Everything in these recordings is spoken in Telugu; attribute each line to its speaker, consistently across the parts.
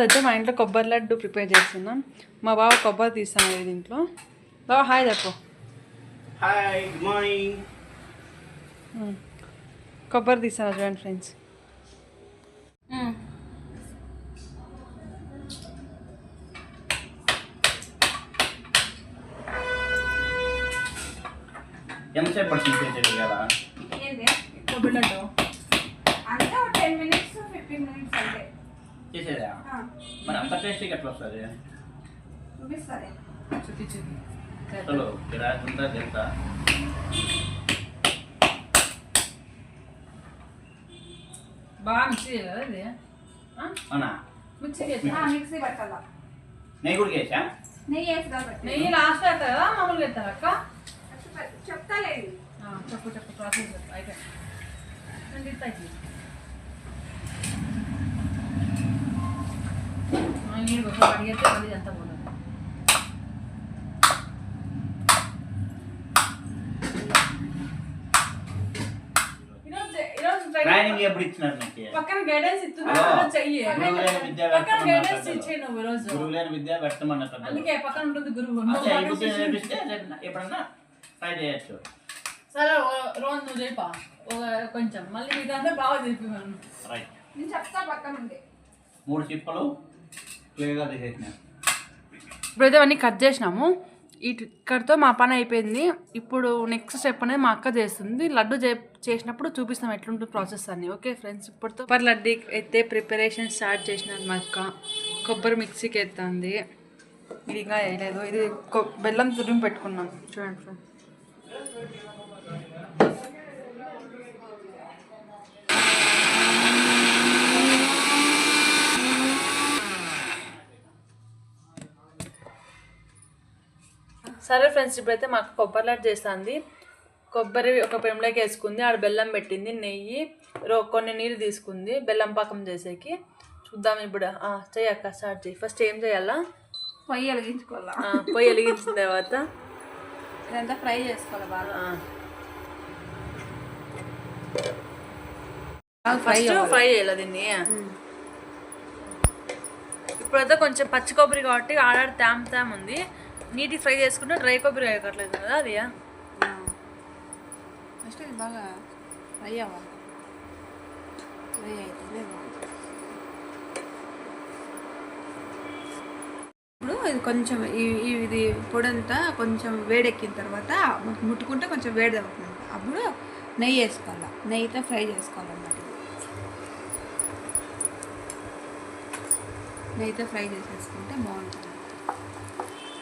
Speaker 1: అయితే మా ఇంట్లో కొబ్బరి లడ్డు ప్రిపేర్ చేస్తున్నాం. మా బావ కొబ్బరి తీస్తాను దీంట్లో. బావ హాయ్ చెప్పు.
Speaker 2: Hi, good morning.
Speaker 1: కొబ్బరి తీస్తాను చూడండి ఫ్రెండ్స్.
Speaker 2: ఎంతసేపు పడుతుంది కదా
Speaker 1: కొబ్బరి లడ్డు
Speaker 3: అంటే 10 minutes 15 minutes అంటే
Speaker 2: చేసేదా? మరి అంత టేస్టీగా ఎట్లా వస్తుంది?
Speaker 3: చూపిస్తారే
Speaker 2: చలో గిరాకుందా తెలుసా?
Speaker 1: బాగా మిక్సీ చేయాలి ఇది.
Speaker 2: అవునా?
Speaker 3: మిక్సీ పట్టాలా?
Speaker 2: నెయ్యి కూడా చేసా?
Speaker 3: నెయ్యి వేసి కాబట్టి
Speaker 1: నెయ్యి లాస్ట్ అవుతుంది కదా, మామూలుగా ఎత్తారు అక్క?
Speaker 3: చెప్తాలేదు.
Speaker 1: చెప్పు ప్రాసెస్ చెప్పు. అయితే అడిగితే మళ్ళీ ఎంత పోతుంది.
Speaker 2: ట్రైనింగ్ ఎప్పుడు ఇచ్చినారు నీకు?
Speaker 1: పక్కన గైడెన్స్ ఇస్తున్నా చెయ్యి.
Speaker 2: గురువులేని విద్య
Speaker 1: పక్కన గైడెన్స్ ఇచ్చేయి నువ్వు ఈరోజు.
Speaker 2: గురువులేని విద్య వ్యక్తమన్నట్టు.
Speaker 1: అందుకే పక్కన ఉంటుంది గురువు.
Speaker 2: నేర్పిస్తే ఎప్పుడన్నా ట్రై చేయొచ్చు.
Speaker 1: సరే రోజు నువ్వు చెప్పా కొంచెం, మళ్ళీ మీకు అందరూ బాగా చెప్పినాను.
Speaker 2: రైట్.
Speaker 3: నేను చెప్తా పక్కన ఉంది.
Speaker 2: 3 చిప్పలు క్లియర్గా తీసేసిన.
Speaker 1: ఇప్పుడైతే అవన్నీ కట్ చేసినాము. ఇక్కడితో మా పని అయిపోయింది. ఇప్పుడు నెక్స్ట్ స్టెప్ అనేది మా అక్క చేస్తుంది. లడ్డు చేసినప్పుడు చూపిస్తాం ఎట్లుంటుంది ప్రాసెస్ అని. ఓకే ఫ్రెండ్స్, ఇప్పుడుతో కొబ్బరి లడ్డు అయితే ప్రిపరేషన్ స్టార్ట్ చేసినారు మా అక్క. కొబ్బరి మిక్సీకి ఎత్తుంది. ఇది ఇంకా వేయలేదు. ఇది బెల్లం తురిమి పెట్టుకున్నాం చూడండి ఫ్రెండ్స్. సరే ఫ్రెండ్స్, ఇప్పుడైతే మాకు కొబ్బరి లడ్డు చేస్తుంది. కొబ్బరి ఒక పెంలోకి వేసుకుంది, ఆడ బెల్లం పెట్టింది, నెయ్యి, కొన్ని నీళ్ళు తీసుకుంది బెల్లం పాకం చేసేకి. చూద్దాం ఇప్పుడు. చెయ్యక్క స్టార్ట్ చేయి. ఫస్ట్ ఏం చేయాలా?
Speaker 3: పొయ్యి వెలిగించుకోవాలా?
Speaker 1: పొయ్యి వెలిగించిన తర్వాత
Speaker 3: ఇదంతా ఫ్రై చేసుకోవాలి బాగా.
Speaker 1: ఫస్ట్ ఫ్రై చేయాలి దీన్ని. ఇప్పుడైతే కొంచెం పచ్చి కొబ్బరి కాబట్టి ఆడాడు తేమ ఉంది. నీటి ఫ్రై చేసుకుంటే డ్రై కొబ్బరి వేయకట్లేదు కదా అది.
Speaker 3: ఫస్ట్ ఇది బాగా ఫ్రై అవ్వాలి. ఫ్రై అయితే ఇప్పుడు ఇది కొంచెం ఇది పొడంతా కొంచెం వేడెక్కిన తర్వాత ముట్టుకుంటే కొంచెం వేడి అవుతుంది. అప్పుడు నెయ్యి వేసుకోవాలి. నెయ్యితో ఫ్రై చేసుకోవాలన్నమాట. నెయ్యితో ఫ్రై చేసేసుకుంటే బాగుంటుంది.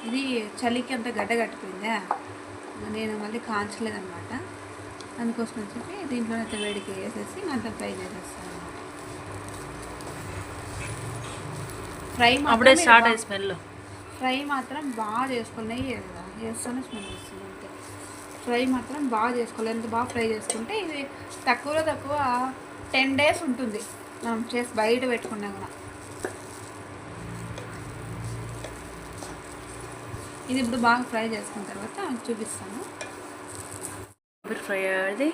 Speaker 3: ఇది చలికి అంత గడ్డ కట్టిపోయిందా, నేను మళ్ళీ కాంచలేదన్నమాట. అందుకోసం అని చెప్పి దీంట్లో అయితే వేడికి వేసేసి అంత ఫ్రై చేసేస్తాను అనమాట. ఫ్రై
Speaker 1: అప్పుడే స్టార్ట్ అయ్యి స్మెల్.
Speaker 3: ఫ్రై మాత్రం బాగా చేసుకోవాలి. నెయ్యి వేస్తూనే స్మెల్ వస్తుంది అంతే. ఫ్రై మాత్రం బాగా చేసుకోవాలి. ఎంత బాగా ఫ్రై చేసుకుంటే ఇది తక్కువ 10 days ఉంటుంది మనం చేసి బయట పెట్టుకున్నా కూడా. ఇది ఇప్పుడు బాగా ఫ్రై చేసుకున్న తర్వాత చూపిస్తాను.
Speaker 1: ఫ్రై అయ్యేది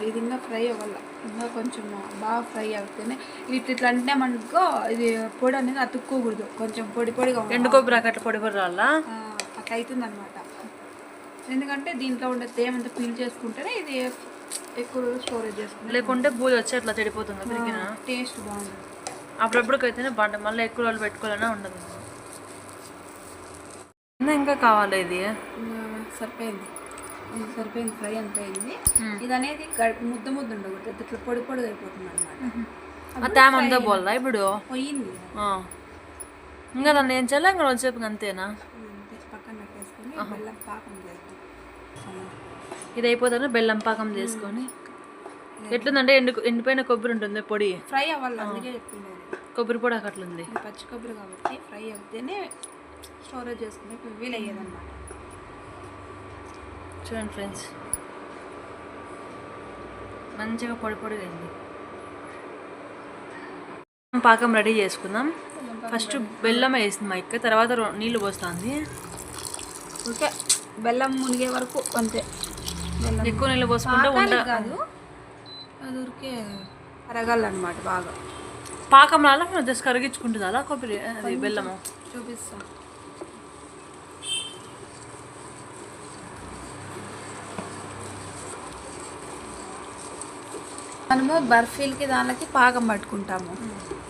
Speaker 3: ఇది ఇంకా ఫ్రై అవ్వాలి. ఇంకా కొంచెం బాగా ఫ్రై అవుతేనే ఇట్లా అంటే మనకు ఇది పొడి అనేది అతుక్కోకూడదు. కొంచెం పొడిగా
Speaker 1: ఎండు కొబ్బరి అట్లా పొడి రాలా
Speaker 3: అట్లా అవుతుంది అనమాట. ఎందుకంటే దీంట్లో ఉండే తేమంతా పీల్ చేసుకుంటేనే ఇది ఎక్కువ స్టోరేజ్ చేసుకుంటే,
Speaker 1: లేకుంటే బూజు వచ్చి అట్లా చెడిపోతుంది.
Speaker 3: టేస్ట్ బాగుంటుంది.
Speaker 1: అప్పుడప్పుడుకైతేనే బాగుంటుంది. మళ్ళీ ఎక్కువ రోజులు పెట్టుకోవాలన్నా ఉండదు. ఇంకా కావాలి. ఇది
Speaker 3: సరిపోయింది. ఫ్రై అంత అయింది. ఇది అనేది ముద్ద ఉండకూడదు. ఇట్లా పొడిగా అయిపోతుంది అనమాట.
Speaker 1: తేమ అంతా పోల్లా ఇప్పుడు
Speaker 3: పోయింది.
Speaker 1: ఇంకా దాన్ని ఏం చేయాలి? ఇంకా రోజుసేపు అంతేనా?
Speaker 3: పక్కన పెట్టేసుకొని బెల్లం పాకం చేసుకొని
Speaker 1: ఇది అయిపోతాను. బెల్లం పాకం చేసుకొని ఎట్లుందంటే ఎండిపోయిన కొబ్బరి ఉంటుంది పొడి
Speaker 3: ఫ్రై అవ్వాలి. అందుకే చెప్పింది
Speaker 1: కొబ్బరి పొడి అట్లుంది.
Speaker 3: పచ్చి కొబ్బరి కాబట్టి ఫ్రై అవుతేనే స్టోరేజ్ చేసుకునే వీలు అయ్యేదన్నమాట.
Speaker 1: చూడండి ఫ్రెండ్స్, మంచిగా పొడిగా అయింది. పాకం రెడీ చేసుకుందాం. ఫస్ట్ బెల్లం వేసింది మా ఇక్క, తర్వాత నీళ్ళు పోస్తుంది.
Speaker 3: ఓకే, బెల్లం మునిగే వరకు అంతే.
Speaker 1: ఎక్కువ నీళ్ళు పోసుకుంటే
Speaker 3: కాదు, అది ఊరికే అరగాలన్నమాట బాగా.
Speaker 1: పాకం రాలా జస్ట్ కరిగించుకుంటుంది అలా కొబ్బరి అది బెల్లము
Speaker 3: చూపిస్తా. మనము బర్ఫీలకి దానికి పాకం పట్టుకుంటాము.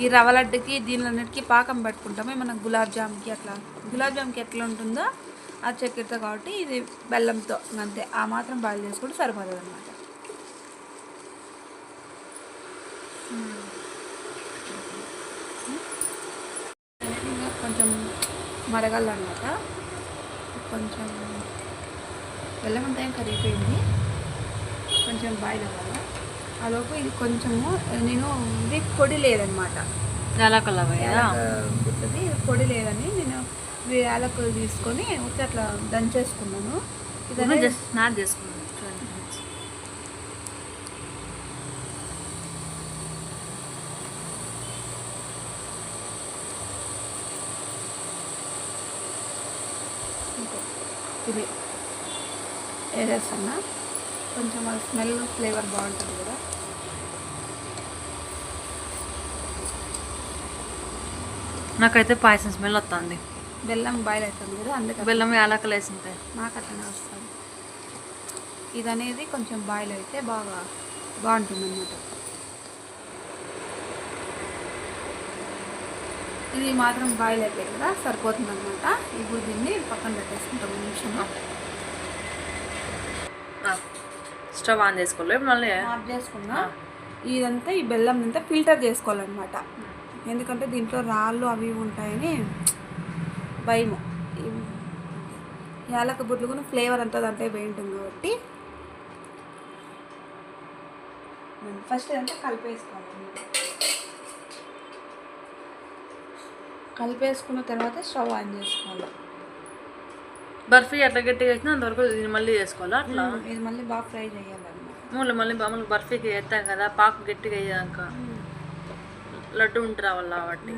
Speaker 3: ఈ రవ్వ లడ్డుకి దీనిలన్నిటికీ పాకం పట్టుకుంటాము. మన గులాబ్ జామ్కి ఎట్లా ఉంటుందో ఆ చక్కెరతో, కాబట్టి ఇది బెల్లంతో అంతే. ఆ మాత్రం బాయిల్ చేసుకుంటే సరిపోతుంది అనమాట. కొంచెం మరగాలన్నమాట. కొంచెం బెల్లం అంతా ఏం కరిగిపోయింది, కొంచెం బాయిల్ అవ్వాలి. ఆలోపు ఇది కొంచెము ఇది పొడి లేదనమాట, గుర్తుంది. పొడి లేదని నేను యాలకులు తీసుకొని ఊరికే అట్లా దంచేసుకున్నాను. ఇదన్నీ
Speaker 1: జస్ట్ స్నాప్ చేసుకున్నాను.
Speaker 3: ఇది వేసేస్తున్నా. కొంచెం అది స్మెల్ ఫ్లేవర్ బాగుంటుంది కదా.
Speaker 1: నాకైతే పాయసం స్మెల్ వస్తుంది.
Speaker 3: బెల్లం బాయిల్ అవుతుంది కదా, అందుకే
Speaker 1: బెల్లం యాలకులు వేసి ఉంటాయి.
Speaker 3: నాకు అట్లనే వస్తుంది. ఇది అనేది కొంచెం బాయిల్ అయితే బాగుంటుంది అన్నమాట. ఇది మాత్రం బాయిల్ అయిపోయి కదా సరిపోతుంది అనమాట. ఇప్పుడు దీన్ని పక్కన పెట్టేసుకుంటాం నిమిషంలో.
Speaker 1: స్టవ్ ఆన్ చేసుకోలేదు, మళ్ళీ
Speaker 3: ఆఫ్ చేసుకున్నా. ఇదంతా ఈ బెల్లం అంతా ఫిల్టర్ చేసుకోవాలన్నమాట. ఎందుకంటే దీంట్లో రాళ్ళు అవి ఉంటాయని భయము. యాలక బుడ్లు కూడా ఫ్లేవర్ అంతా దాంట్లో వేయింటుంది కాబట్టి ఫస్ట్ ఇదంతా కలిపేసుకున్న తర్వాత స్టవ్ ఆన్ చేసుకోవాలి.
Speaker 1: బర్ఫీ ఎట్లా గట్టిగా వేసినా అంతవరకు ఇది మళ్ళీ చేసుకోవాలా అట్లా.
Speaker 3: ఇది మళ్ళీ బాగా ఫ్రై చేయాలన్నమాట.
Speaker 1: మళ్ళీ మామూలు బర్ఫీకి వేస్తాం కదా, పాకు గట్టిగా అయ్యాక లడ్డు ఉంటే రావాలి కాబట్టి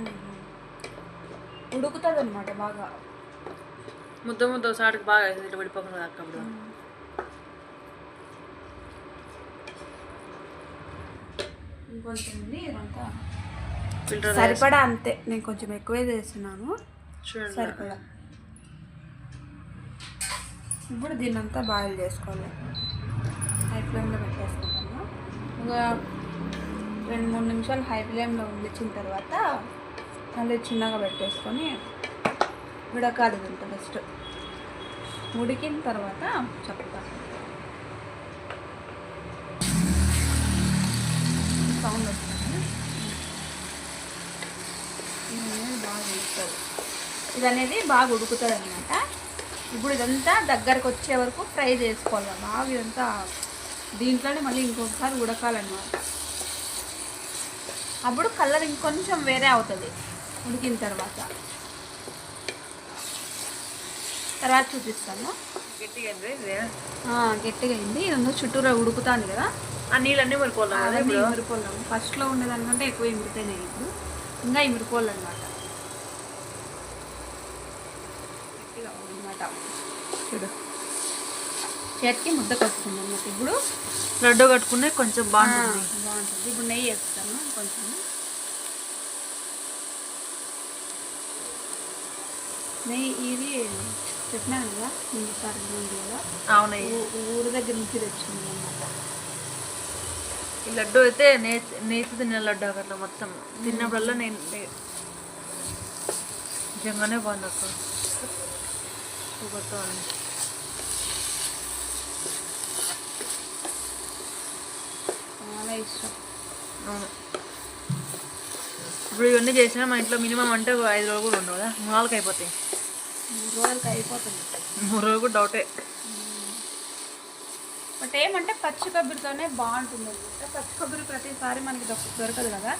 Speaker 3: ఉడుకుతుంది అనమాట బాగా.
Speaker 1: ముద్ద సాటికి బాగా ఇట్లా పడిపోకుండా అప్పుడు.
Speaker 3: ఇంకొంచెం ఇదంతా సరిపడా అంతే. నేను కొంచెం ఎక్కువే చేస్తున్నాను, సరిపడా. ఇప్పుడు దీన్ని అంతా బాయిల్ చేసుకోవాలి. హై ఫ్లేమ్లో పెట్టేసుకుంటాము. ఇంకా 2-3 నిమిషాలు హై ఫ్లేమ్లో ఉండిచ్చిన తర్వాత మళ్ళీ చిన్నగా పెట్టేసుకొని ఉడకాలి. తింటే ఫస్ట్ ఉడికిన తర్వాత చెప్తాను. సౌండ్ వస్తుంది. ఇది అనేది బాగా ఉడుకుతుంది అనమాట. ఇప్పుడు ఇదంతా దగ్గరకు వచ్చే వరకు ఫ్రై చేసుకోవాలి బాగా. ఇదంతా దీంట్లోనే మళ్ళీ ఇంకొకసారి ఉడకాలన్నమాట. అప్పుడు కలర్ ఇంకొంచెం వేరే అవుతుంది ఉడికిన తర్వాత చూపిస్తాను. గట్టిగా అయింది. ఇది చుట్టూరా ఉడుకుతుంది కదా,
Speaker 1: ఆ నీళ్ళన్నీ
Speaker 3: మురిపోలేము. ఫస్ట్లో ఉండేదానికంటే ఎక్కువ ఇమిడిపోయినాయి. ఇప్పుడు ఇంకా ఇమిడిపోవాలన్నమాట. గట్టిగా అనమాట. చూడు చేతికి ముద్దకు వస్తుంది అన్నమాట. ఇప్పుడు
Speaker 1: లడ్డు కట్టుకునే కొంచెం బాగుంటుంది.
Speaker 3: ఇప్పుడు నెయ్యి వేస్తాను కొంచెం. నెయ్యి ఇది చెప్పినాను కదా ముందుసారి కదా.
Speaker 1: అవును,
Speaker 3: ఊరి దగ్గర నుంచి తెచ్చింది అన్నమాట.
Speaker 1: ఈ లడ్డు అయితే నేతి తిన్న లడ్డు అట్లా మొత్తం తిన్నప్పుడల్లా నేను నిజంగానే బాగుంది అక్క. సూపర్తో ఉంది.
Speaker 3: చాలా ఇష్టం.
Speaker 1: అవును, ఇప్పుడు ఇవన్నీ చేసినా మా ఇంట్లో మినిమం అంటే 5 రోజులు కూడా ఉండవు కదా, 3 రోజులకి అయిపోతాయి.
Speaker 3: 3 రోజులకి అయిపోతుంది.
Speaker 1: 3 రోజులు కూడా డౌటే.
Speaker 3: బట్ ఏమంటే పచ్చి కొబ్బరితోనే బాగుంటుంది అనమాట. పచ్చి కొబ్బరి ప్రతిసారి మనకి దొరకదు కదా.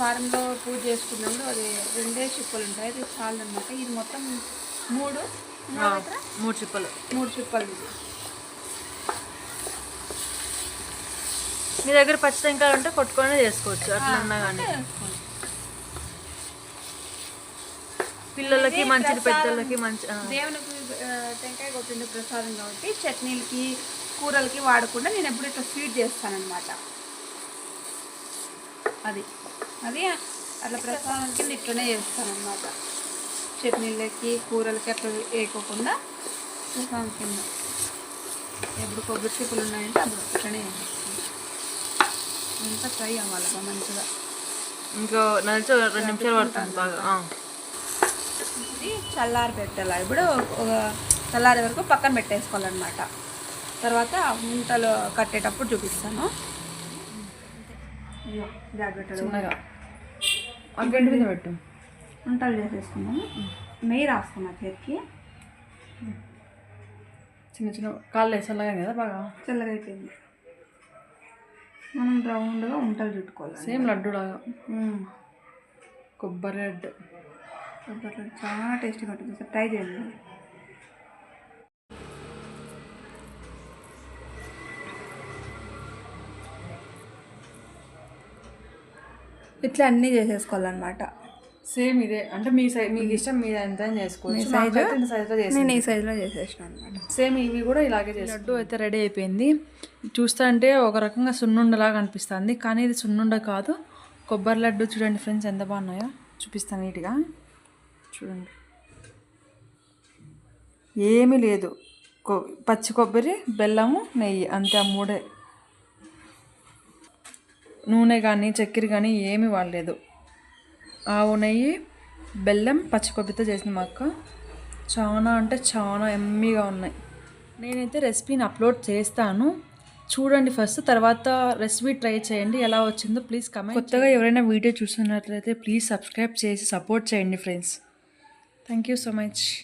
Speaker 3: వారంలో పూజ చేసుకున్నప్పుడు అది 2 చిప్పలు ఉంటాయి. అది చాలు అనమాట. ఇది మొత్తం
Speaker 1: 3 చిప్పలు.
Speaker 3: 3 చిప్పలు. ఇది
Speaker 1: మీ దగ్గర పచ్చి టెంకాయలు ఉంటే కొట్టుకొని చేసుకోవచ్చు. అట్లా ఉన్నా కానీ పిల్లలకి మంచిది, పెద్దలకి మంచి.
Speaker 3: దేవునికి టెంకాయ కొట్టిండే ప్రసాదం కాబట్టి చట్నీలకి కూరలకి వాడకుండా నేను ఎప్పుడు ఇట్లా స్వీట్ చేస్తానన్నమాట. అది అది అట్లా ప్రసాదం కింద ఇట్లనే చేస్తాను అనమాట. చట్నీలకి కూరలకి అట్లా వేయకోకుండా ప్రసాదం కింద ఎప్పుడు కొబ్బరి చిప్పులు ఉన్నాయంటే అప్పుడు ఇట్లనే చేస్తాను. అంతా ఫ్రై అవ్వాలి మంచిగా.
Speaker 1: ఇంకో నలిచి 2 నిమిషాలు పడుతుంది బాగా.
Speaker 3: ఇది చల్లారి పెట్టాలి. ఇప్పుడు ఒక చల్లారి వరకు పక్కన పెట్టేసుకోవాలన్నమాట. తర్వాత ముంటలు కట్టేటప్పుడు చూపిస్తాను.
Speaker 1: చిన్నగా గంట మీద పెట్టు.
Speaker 3: వంటలు చేసేసుకున్నాము. నెయ్యి రాసుకున్నా చేతికి.
Speaker 1: చిన్న చిన్న కాళ్ళు వేసేలాగా కదా బాగా
Speaker 3: చల్లగా అయిపోయింది. మనం రౌండ్గా వంటలు చుట్టుకోవాలి.
Speaker 1: సేమ్ లడ్డూలాగా. కొబ్బరి లడ్డు
Speaker 3: చాలా టేస్టీగా ఉంటుంది. సార్ ట్రై చేయండి. ఇట్లా అన్నీ చేసేసుకోవాలన్నమాట.
Speaker 1: సేమ్ ఇదే అంటే మీ సైజ్ మీకు ఇష్టం మీరు ఎంత చేసుకోవచ్చు.
Speaker 3: నేను ఈ సైజులో చేసేసాను అనమాట.
Speaker 1: సేమ్ ఇవి కూడా ఇలాగే చేసి. లడ్డు అయితే రెడీ అయిపోయింది. చూస్తా అంటే ఒక రకంగా సున్నుండలాగా అనిపిస్తుంది, కానీ ఇది సున్నుండ కాదు, కొబ్బరి లడ్డు. చూడండి ఫ్రెండ్స్ ఎంత బాగున్నాయో, చూపిస్తాను నీట్గా. చూడండి, ఏమీ లేదు, పచ్చి కొబ్బరి, బెల్లము, నెయ్యి, అంతే. ఆ మూడే. నూనె కానీ చక్కెర కానీ ఏమీ వాడలేదు. ఆవు నెయ్యి, బెల్లం, పచ్చి కొబ్బరితో చేసిన మా అక్క. చాలా అంటే చాలా ఎమ్మీగా ఉన్నాయి. నేనైతే రెసిపీని అప్లోడ్ చేస్తాను, చూడండి ఫస్ట్, తర్వాత రెసిపీ ట్రై చేయండి. ఎలా వచ్చిందో ప్లీజ్ కమెంట్. కొత్తగా ఎవరైనా వీడియో చూస్తున్నట్లయితే ప్లీజ్ సబ్స్క్రైబ్ చేసి సపోర్ట్ చేయండి friends. Thank you so much.